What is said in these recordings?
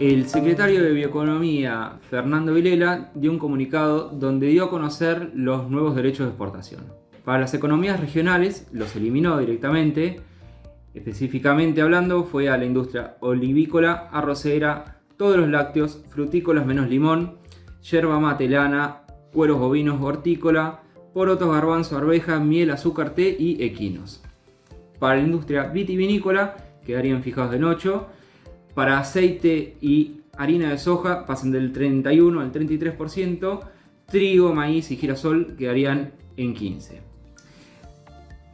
El secretario de Bioeconomía, Fernando Vilela, dio un comunicado donde dio a conocer los nuevos derechos de exportación. Para las economías regionales los eliminó directamente, específicamente hablando fue a la industria olivícola, arrocera, todos los lácteos, frutícolas menos limón, yerba mate, lana, cueros bovinos, hortícola, porotos, garbanzo, arveja, miel, azúcar, té y equinos. Para la industria vitivinícola quedarían fijados en 8%. Para aceite y harina de soja pasan del 31 al 33%, trigo, maíz y girasol quedarían en 15%.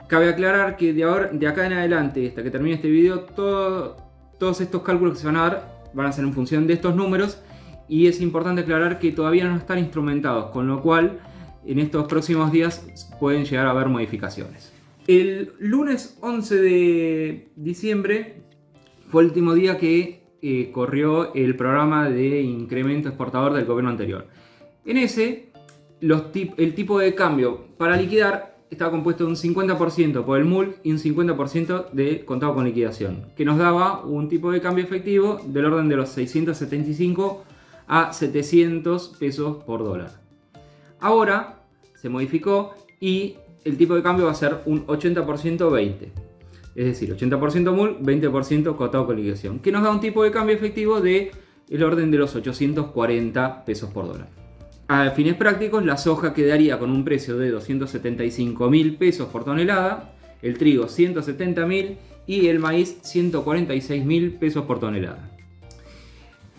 Cabe aclarar que de acá en adelante, hasta que termine este video, todos estos cálculos que se van a dar van a ser en función de estos números, y es importante aclarar que todavía no están instrumentados, con lo cual en estos próximos días pueden llegar a haber modificaciones. El lunes 11 de diciembre fue el último día que corrió el programa de incremento exportador del gobierno anterior. En ese, el tipo de cambio para liquidar estaba compuesto de un 50% por el MULC y un 50% de contado con liquidación, que nos daba un tipo de cambio efectivo del orden de los 675 a 700 pesos por dólar. Ahora se modificó y el tipo de cambio va a ser un 80% 20%. Es decir, 80% MULC, 20% contado con liquidación, que nos da un tipo de cambio efectivo del orden de los 840 pesos por dólar. A fines prácticos, la soja quedaría con un precio de 275.000 pesos por tonelada, el trigo 170.000 y el maíz 146.000 pesos por tonelada.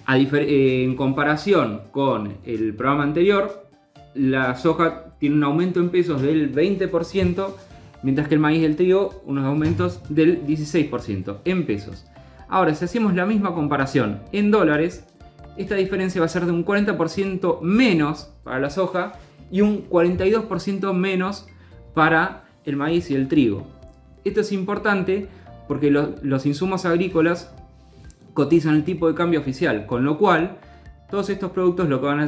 En comparación con el programa anterior, la soja tiene un aumento en pesos del 20%, mientras que el maíz y el trigo unos aumentos del 16% en pesos. Ahora, si hacemos la misma comparación en dólares, esta diferencia va a ser de un 40% menos para la soja y un 42% menos para el maíz y el trigo. Esto es importante porque los insumos agrícolas cotizan el tipo de cambio oficial, con lo cual todos estos productos lo que van a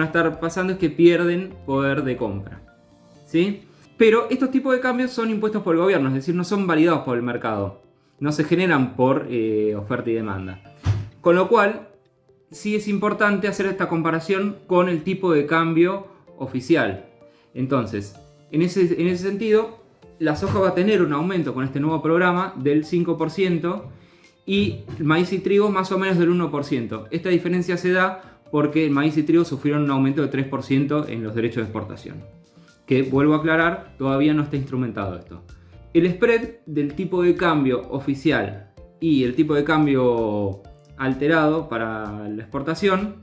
estar pasando es que pierden poder de compra, ¿sí? Pero estos tipos de cambios son impuestos por el gobierno, es decir, no son validados por el mercado, no se generan por oferta y demanda. Con lo cual, sí es importante hacer esta comparación con el tipo de cambio oficial. Entonces, en ese sentido, la soja va a tener un aumento con este nuevo programa del 5% y el maíz y trigo más o menos del 1%. Esta diferencia se da porque el maíz y trigo sufrieron un aumento de 3% en los derechos de exportación, que, vuelvo a aclarar, todavía no está instrumentado esto. El spread del tipo de cambio oficial y el tipo de cambio alterado para la exportación,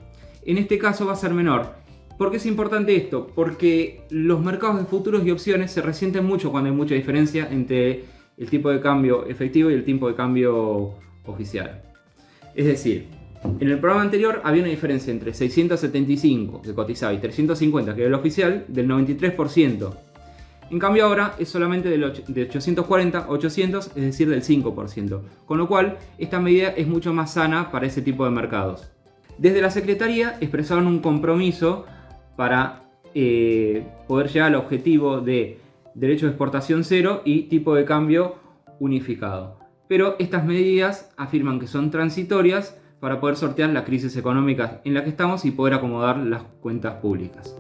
en este caso va a ser menor. ¿Por qué es importante esto? Porque los mercados de futuros y opciones se resienten mucho cuando hay mucha diferencia entre el tipo de cambio efectivo y el tipo de cambio oficial. Es decir, en el programa anterior había una diferencia entre 675 que cotizaba y 350 que era el oficial del 93%. En cambio ahora es solamente de 840 a 800, es decir del 5%. Con lo cual esta medida es mucho más sana para ese tipo de mercados. Desde la Secretaría expresaron un compromiso para poder llegar al objetivo de derecho de exportación cero y tipo de cambio unificado. Pero estas medidas afirman que son transitorias para poder sortear la crisis económica en la que estamos y poder acomodar las cuentas públicas.